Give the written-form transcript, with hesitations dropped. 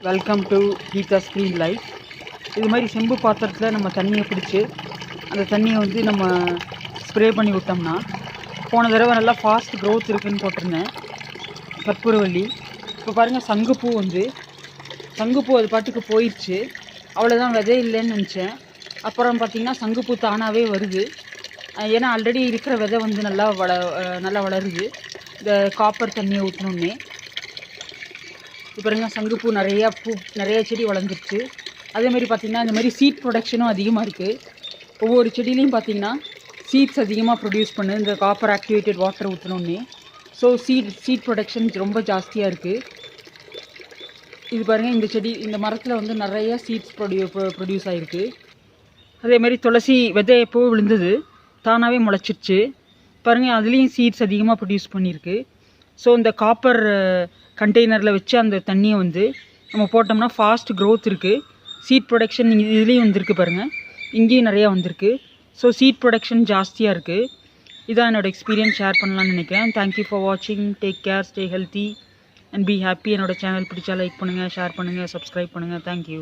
Welcome to Geetha screen life. இது மாதிரி செம்பு பாத்திரத்தில் நம்ம தண்ணியை பிடிச்சி அந்த தண்ணியை வந்து நம்ம ஸ்ப்ரே பண்ணி விட்டோம்னா, போன தடவை நல்லா ஃபாஸ்ட் க்ரோத் இருக்குதுன்னு போட்டிருந்தேன் கற்பூரவள்ளி. இப்போ பாருங்கள், சங்குப்பூ அது பாட்டுக்கு போயிடுச்சு. அவ்வளோதான், விதை இல்லைன்னு நினச்சேன். அப்புறம் பார்த்திங்கன்னா சங்குப்பூ தானாகவே வருது. ஏன்னா ஆல்ரெடி இருக்கிற விதை வந்து நல்லா வளருது இந்த காப்பர் தண்ணியை ஊற்றினோன்னே. இப்போ பாருங்கள், சங்குப்பூ நிறைய செடி வளர்ந்துருச்சு. அதேமாதிரி பார்த்திங்கன்னா இந்த மாதிரி சீட் ப்ரொடக்ஷனும் அதிகமாக இருக்குது. ஒவ்வொரு செடியிலையும் பார்த்திங்கன்னா சீட்ஸ் அதிகமாக ப்ரொடியூஸ் பண்ணுது இந்த காப்பர் ஆக்டிவேட்டட் வாட்டர் ஊற்றினோன்னே. ஸோ சீட் ப்ரொடக்ஷன் ரொம்ப ஜாஸ்தியாக இருக்குது. இது பாருங்கள், இந்த மரத்தில் வந்து நிறைய சீட்ஸ் ப்ரொடியூஸ் ஆகிருக்கு. அதேமாதிரி துளசி விதை எப்போ விழுந்தது தானாகவே முளைச்சிருச்சு பாருங்கள், அதுலேயும் சீட்ஸ் அதிகமாக ப்ரொடியூஸ் பண்ணியிருக்கு. ஸோ இந்த காப்பர் கண்டெய்னரில் வச்சு அந்த தண்ணியை வந்து நம்ம போட்டோம்னா ஃபாஸ்ட் க்ரோத் இருக்குது. சீட் ப்ரொடக்ஷன் இதுலேயும் வந்திருக்கு பாருங்கள், இங்கேயும் நிறையா வந்திருக்கு. ஸோ சீட் ப்ரொடக்ஷன் ஜாஸ்தியாக இருக்குது. இதான் என்னோடய எக்ஸ்பீரியன்ஸ் ஷேர் பண்ணலான்னு நினைக்கிறேன். தேங்க்யூ ஃபார் வாட்சிங். Take care, stay healthy and be happy. என்னோடய சேனல் பிடிச்சா லைக் பண்ணுங்கள், ஷேர் பண்ணுங்கள், சப்ஸ்கிரைப் பண்ணுங்கள். தேங்க்யூ.